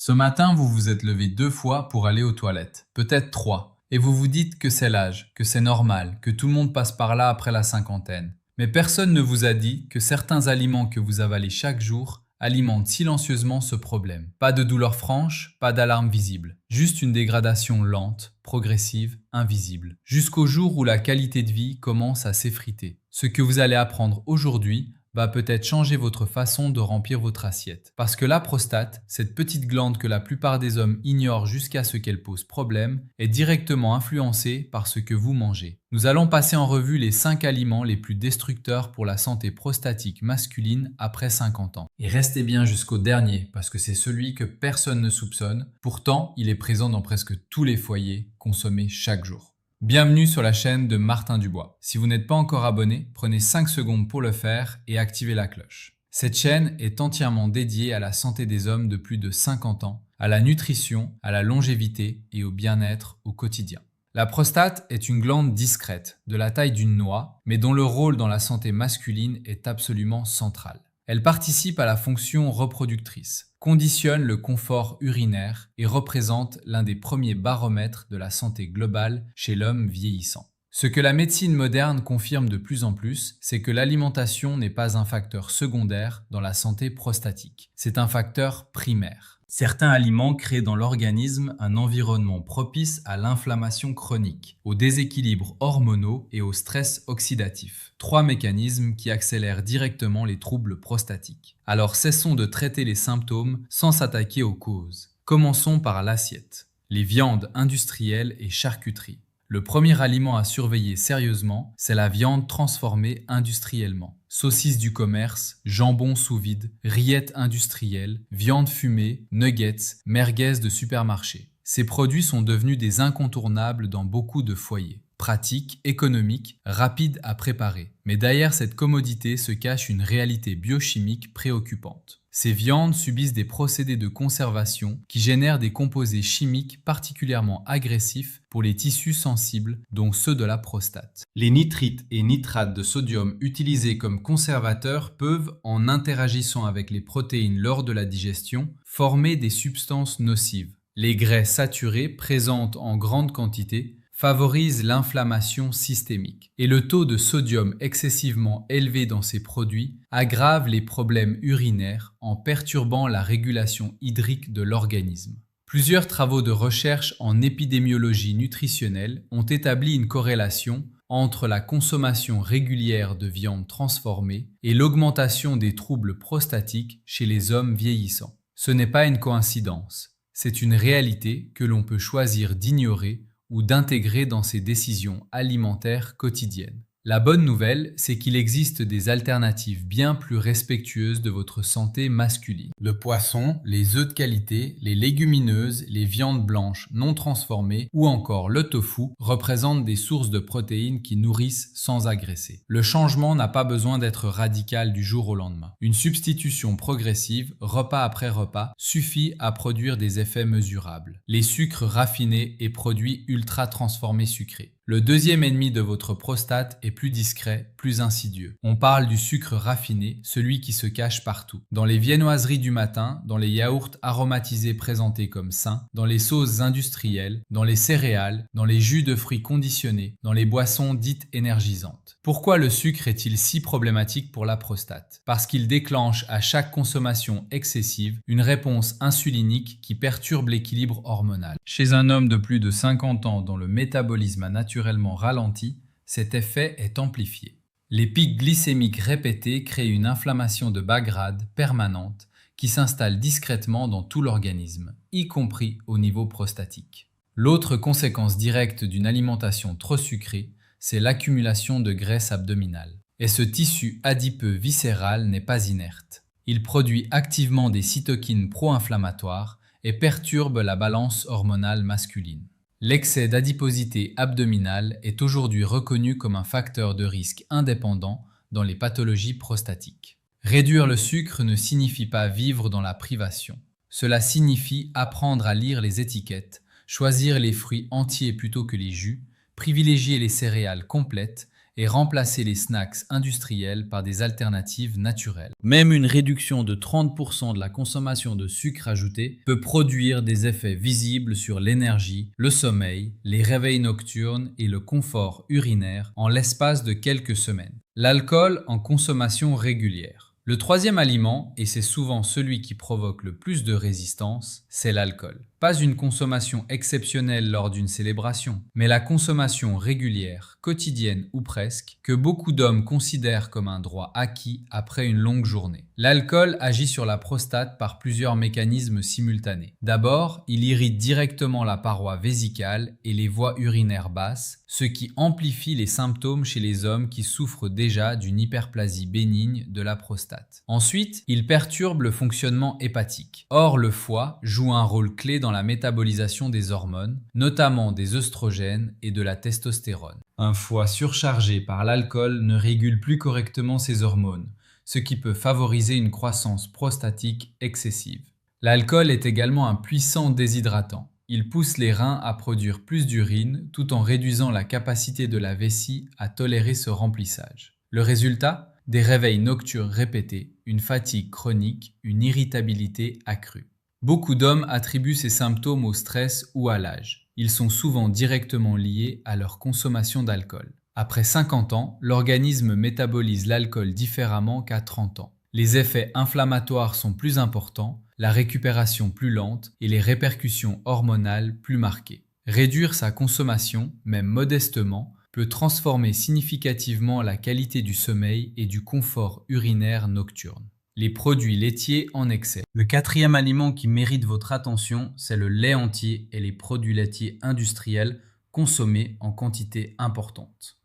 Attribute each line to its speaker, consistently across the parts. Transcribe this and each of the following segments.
Speaker 1: Ce matin, vous vous êtes levé 2 fois pour aller aux toilettes, peut-être 3, et vous vous dites que c'est l'âge, que c'est normal, que tout le monde passe par là après la cinquantaine. Mais personne ne vous a dit que certains aliments que vous avalez chaque jour alimentent silencieusement ce problème. Pas de douleur franche, pas d'alarme visible, juste une dégradation lente, progressive, invisible, jusqu'au jour où la qualité de vie commence à s'effriter. Ce que vous allez apprendre aujourd'hui va peut-être changer votre façon de remplir votre assiette. Parce que la prostate, cette petite glande que la plupart des hommes ignorent jusqu'à ce qu'elle pose problème, est directement influencée par ce que vous mangez. Nous allons passer en revue les 5 aliments les plus destructeurs pour la santé prostatique masculine après 50 ans. Et restez bien jusqu'au dernier, parce que c'est celui que personne ne soupçonne. Pourtant, il est présent dans presque tous les foyers consommés chaque jour. Bienvenue sur la chaîne de Martin Dubois. Si vous n'êtes pas encore abonné, prenez 5 secondes pour le faire et activez la cloche. Cette chaîne est entièrement dédiée à la santé des hommes de plus de 50 ans, à la nutrition, à la longévité et au bien-être au quotidien. La prostate est une glande discrète, de la taille d'une noix, mais dont le rôle dans la santé masculine est absolument central. Elle participe à la fonction reproductrice, conditionne le confort urinaire et représente l'un des premiers baromètres de la santé globale chez l'homme vieillissant. Ce que la médecine moderne confirme de plus en plus, c'est que l'alimentation n'est pas un facteur secondaire dans la santé prostatique, c'est un facteur primaire. Certains aliments créent dans l'organisme un environnement propice à l'inflammation chronique, aux déséquilibres hormonaux et au stress oxydatif. 3 mécanismes qui accélèrent directement les troubles prostatiques. Alors cessons de traiter les symptômes sans s'attaquer aux causes. Commençons par l'assiette. Les viandes industrielles et charcuteries. Le premier aliment à surveiller sérieusement, c'est la viande transformée industriellement. Saucisses du commerce, jambon sous vide, rillettes industrielles, viande fumée, nuggets, merguez de supermarché. Ces produits sont devenus des incontournables dans beaucoup de foyers. Pratiques, économiques, rapides à préparer. Mais derrière cette commodité se cache une réalité biochimique préoccupante. Ces viandes subissent des procédés de conservation qui génèrent des composés chimiques particulièrement agressifs pour les tissus sensibles, dont ceux de la prostate. Les nitrites et nitrates de sodium utilisés comme conservateurs peuvent, en interagissant avec les protéines lors de la digestion, former des substances nocives. Les graisses saturées, présentes en grande quantité, favorisent l'inflammation systémique. Et le taux de sodium excessivement élevé dans ces produits aggrave les problèmes urinaires en perturbant la régulation hydrique de l'organisme. Plusieurs travaux de recherche en épidémiologie nutritionnelle ont établi une corrélation entre la consommation régulière de viande transformée et l'augmentation des troubles prostatiques chez les hommes vieillissants. Ce n'est pas une coïncidence, c'est une réalité que l'on peut choisir d'ignorer ou d'intégrer dans ses décisions alimentaires quotidiennes. La bonne nouvelle, c'est qu'il existe des alternatives bien plus respectueuses de votre santé masculine. Le poisson, les œufs de qualité, les légumineuses, les viandes blanches non transformées ou encore le tofu représentent des sources de protéines qui nourrissent sans agresser. Le changement n'a pas besoin d'être radical du jour au lendemain. Une substitution progressive, repas après repas, suffit à produire des effets mesurables. Les sucres raffinés et produits ultra transformés sucrés. Le deuxième ennemi de votre prostate est plus discret, plus insidieux. On parle du sucre raffiné, celui qui se cache partout. Dans les viennoiseries du matin, dans les yaourts aromatisés présentés comme sains, dans les sauces industrielles, dans les céréales, dans les jus de fruits conditionnés, dans les boissons dites énergisantes. Pourquoi le sucre est-il si problématique pour la prostate? Parce qu'il déclenche à chaque consommation excessive une réponse insulinique qui perturbe l'équilibre hormonal. Chez un homme de plus de 50 ans dont le métabolisme a naturellement ralenti, cet effet est amplifié. Les pics glycémiques répétés créent une inflammation de bas grade permanente qui s'installe discrètement dans tout l'organisme, y compris au niveau prostatique. L'autre conséquence directe d'une alimentation trop sucrée, c'est l'accumulation de graisse abdominale. Et ce tissu adipeux viscéral n'est pas inerte. Il produit activement des cytokines pro-inflammatoires et perturbe la balance hormonale masculine. L'excès d'adiposité abdominale est aujourd'hui reconnu comme un facteur de risque indépendant dans les pathologies prostatiques. Réduire le sucre ne signifie pas vivre dans la privation. Cela signifie apprendre à lire les étiquettes, choisir les fruits entiers plutôt que les jus, privilégier les céréales complètes et remplacer les snacks industriels par des alternatives naturelles. Même une réduction de 30% de la consommation de sucre ajouté peut produire des effets visibles sur l'énergie, le sommeil, les réveils nocturnes et le confort urinaire en l'espace de quelques semaines. L'alcool en consommation régulière. Le troisième aliment, et c'est souvent celui qui provoque le plus de résistance, c'est l'alcool. Pas une consommation exceptionnelle lors d'une célébration, mais la consommation régulière, quotidienne ou presque, que beaucoup d'hommes considèrent comme un droit acquis après une longue journée. L'alcool agit sur la prostate par plusieurs mécanismes simultanés. D'abord, il irrite directement la paroi vésicale et les voies urinaires basses, ce qui amplifie les symptômes chez les hommes qui souffrent déjà d'une hyperplasie bénigne de la prostate. Ensuite, il perturbe le fonctionnement hépatique. Or, le foie joue un rôle clé dans la métabolisation des hormones, notamment des œstrogènes et de la testostérone. Un foie surchargé par l'alcool ne régule plus correctement ses hormones, ce qui peut favoriser une croissance prostatique excessive. L'alcool est également un puissant déshydratant. Il pousse les reins à produire plus d'urine tout en réduisant la capacité de la vessie à tolérer ce remplissage. Le résultat ? Des réveils nocturnes répétés, une fatigue chronique, une irritabilité accrue. Beaucoup d'hommes attribuent ces symptômes au stress ou à l'âge. Ils sont souvent directement liés à leur consommation d'alcool. Après 50 ans, l'organisme métabolise l'alcool différemment qu'à 30 ans. Les effets inflammatoires sont plus importants, la récupération plus lente et les répercussions hormonales plus marquées. Réduire sa consommation, même modestement, peut transformer significativement la qualité du sommeil et du confort urinaire nocturne. Les produits laitiers en excès. Le quatrième aliment qui mérite votre attention, c'est le lait entier et les produits laitiers industriels consommés en quantité importante.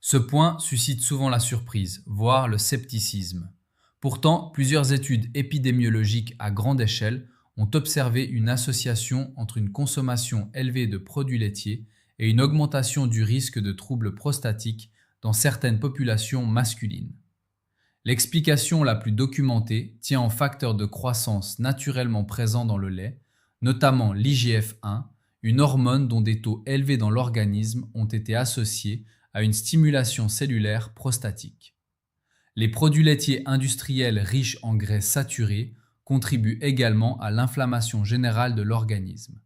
Speaker 1: Ce point suscite souvent la surprise, voire le scepticisme. Pourtant, plusieurs études épidémiologiques à grande échelle ont observé une association entre une consommation élevée de produits laitiers et une augmentation du risque de troubles prostatiques dans certaines populations masculines. L'explication la plus documentée tient aux facteurs de croissance naturellement présents dans le lait, notamment l'IGF-1, une hormone dont des taux élevés dans l'organisme ont été associés à une stimulation cellulaire prostatique. Les produits laitiers industriels riches en graisses saturées contribuent également à l'inflammation générale de l'organisme.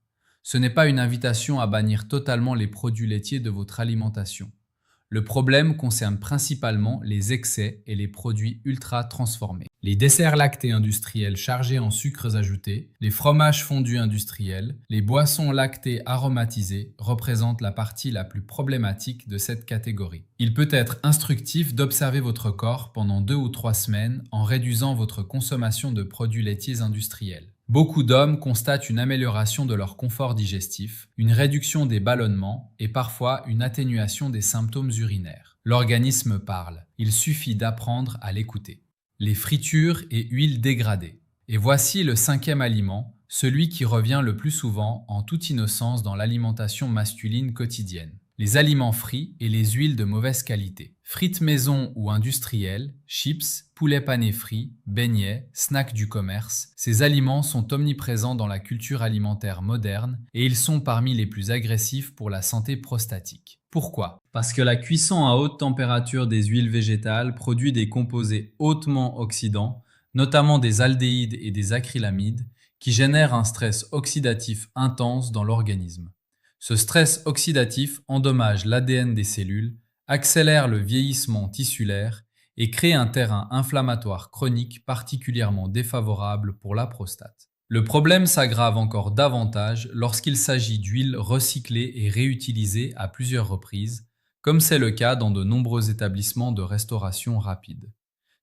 Speaker 1: Ce n'est pas une invitation à bannir totalement les produits laitiers de votre alimentation. Le problème concerne principalement les excès et les produits ultra transformés. Les desserts lactés industriels chargés en sucres ajoutés, les fromages fondus industriels, les boissons lactées aromatisées représentent la partie la plus problématique de cette catégorie. Il peut être instructif d'observer votre corps pendant 2 ou 3 semaines en réduisant votre consommation de produits laitiers industriels. Beaucoup d'hommes constatent une amélioration de leur confort digestif, une réduction des ballonnements et parfois une atténuation des symptômes urinaires. L'organisme parle, il suffit d'apprendre à l'écouter. Les fritures et huiles dégradées. Et voici le 5e aliment, celui qui revient le plus souvent en toute innocence dans l'alimentation masculine quotidienne. Les aliments frits et les huiles de mauvaise qualité. Frites maison ou industrielles, chips, poulet pané frit, beignets, snacks du commerce, ces aliments sont omniprésents dans la culture alimentaire moderne et ils sont parmi les plus agressifs pour la santé prostatique. Pourquoi ? Parce que la cuisson à haute température des huiles végétales produit des composés hautement oxydants, notamment des aldéhydes et des acrylamides, qui génèrent un stress oxydatif intense dans l'organisme. Ce stress oxydatif endommage l'ADN des cellules, accélère le vieillissement tissulaire et crée un terrain inflammatoire chronique particulièrement défavorable pour la prostate. Le problème s'aggrave encore davantage lorsqu'il s'agit d'huiles recyclées et réutilisées à plusieurs reprises, comme c'est le cas dans de nombreux établissements de restauration rapide.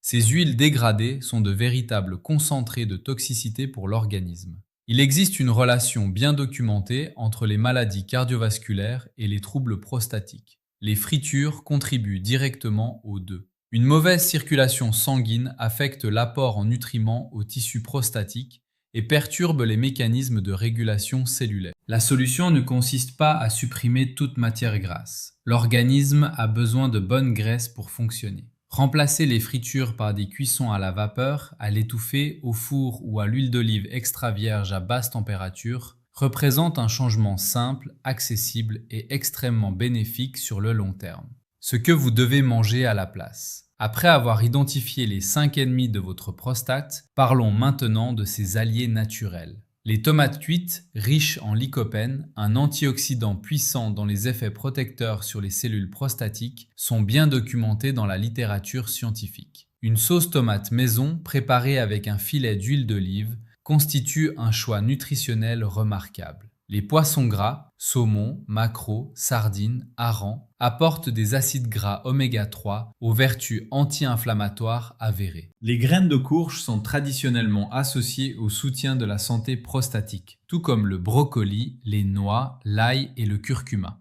Speaker 1: Ces huiles dégradées sont de véritables concentrés de toxicité pour l'organisme. Il existe une relation bien documentée entre les maladies cardiovasculaires et les troubles prostatiques. Les fritures contribuent directement aux deux. Une mauvaise circulation sanguine affecte l'apport en nutriments au tissu prostatique et perturbe les mécanismes de régulation cellulaire. La solution ne consiste pas à supprimer toute matière grasse. L'organisme a besoin de bonnes graisses pour fonctionner. Remplacer les fritures par des cuissons à la vapeur, à l'étouffée, au four ou à l'huile d'olive extra vierge à basse température représente un changement simple, accessible et extrêmement bénéfique sur le long terme. Ce que vous devez manger à la place. Après avoir identifié les 5 ennemis de votre prostate, parlons maintenant de ses alliés naturels. Les tomates cuites, riches en lycopène, un antioxydant puissant dont les effets protecteurs sur les cellules prostatiques, sont bien documentés dans la littérature scientifique. Une sauce tomate maison préparée avec un filet d'huile d'olive constitue un choix nutritionnel remarquable. Les poissons gras, saumon, maquereau, sardines, harengs, apportent des acides gras oméga 3 aux vertus anti-inflammatoires avérées. Les graines de courge sont traditionnellement associées au soutien de la santé prostatique, tout comme le brocoli, les noix, l'ail et le curcuma.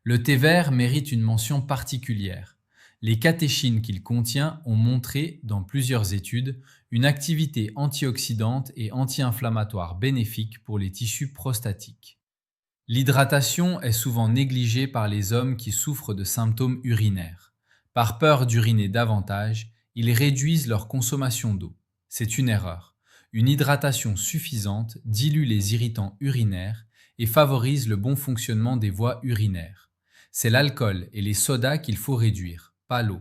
Speaker 1: Le thé vert mérite une mention particulière. Les catéchines qu'il contient ont montré, dans plusieurs études, une activité antioxydante et anti-inflammatoire bénéfique pour les tissus prostatiques. L'hydratation est souvent négligée par les hommes qui souffrent de symptômes urinaires. Par peur d'uriner davantage, ils réduisent leur consommation d'eau. C'est une erreur. Une hydratation suffisante dilue les irritants urinaires et favorise le bon fonctionnement des voies urinaires. C'est l'alcool et les sodas qu'il faut réduire, pas l'eau.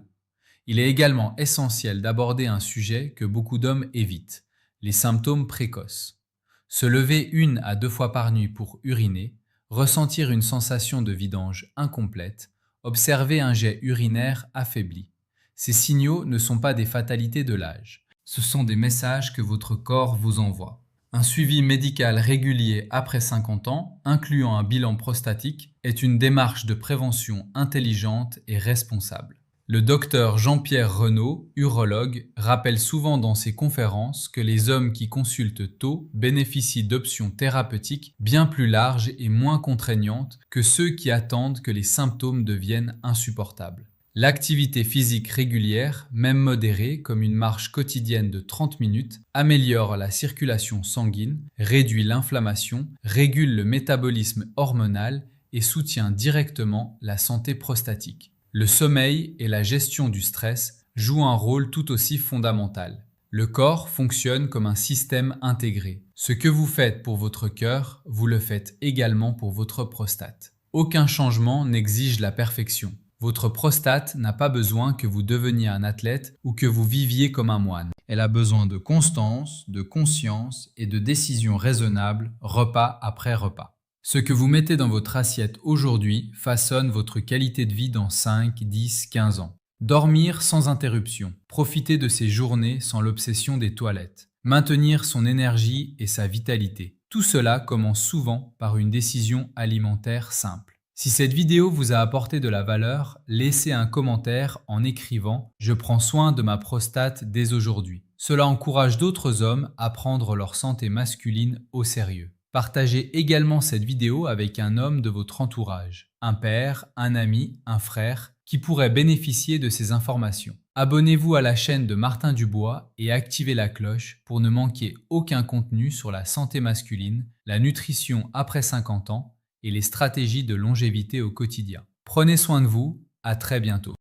Speaker 1: Il est également essentiel d'aborder un sujet que beaucoup d'hommes évitent, les symptômes précoces. Se lever 1 à 2 fois par nuit pour uriner, ressentir une sensation de vidange incomplète, observer un jet urinaire affaibli. Ces signaux ne sont pas des fatalités de l'âge. Ce sont des messages que votre corps vous envoie. Un suivi médical régulier après 50 ans, incluant un bilan prostatique, est une démarche de prévention intelligente et responsable. Le docteur Jean-Pierre Renaud, urologue, rappelle souvent dans ses conférences que les hommes qui consultent tôt bénéficient d'options thérapeutiques bien plus larges et moins contraignantes que ceux qui attendent que les symptômes deviennent insupportables. L'activité physique régulière, même modérée comme une marche quotidienne de 30 minutes, améliore la circulation sanguine, réduit l'inflammation, régule le métabolisme hormonal et soutient directement la santé prostatique. Le sommeil et la gestion du stress jouent un rôle tout aussi fondamental. Le corps fonctionne comme un système intégré. Ce que vous faites pour votre cœur, vous le faites également pour votre prostate. Aucun changement n'exige la perfection. Votre prostate n'a pas besoin que vous deveniez un athlète ou que vous viviez comme un moine. Elle a besoin de constance, de conscience et de décisions raisonnables, repas après repas. Ce que vous mettez dans votre assiette aujourd'hui façonne votre qualité de vie dans 5, 10, 15 ans. Dormir sans interruption, profiter de ses journées sans l'obsession des toilettes, maintenir son énergie et sa vitalité. Tout cela commence souvent par une décision alimentaire simple. Si cette vidéo vous a apporté de la valeur, laissez un commentaire en écrivant « Je prends soin de ma prostate dès aujourd'hui ». Cela encourage d'autres hommes à prendre leur santé masculine au sérieux. Partagez également cette vidéo avec un homme de votre entourage, un père, un ami, un frère, qui pourrait bénéficier de ces informations. Abonnez-vous à la chaîne de Martin Dubois et activez la cloche pour ne manquer aucun contenu sur la santé masculine, la nutrition après 50 ans et les stratégies de longévité au quotidien. Prenez soin de vous, à très bientôt.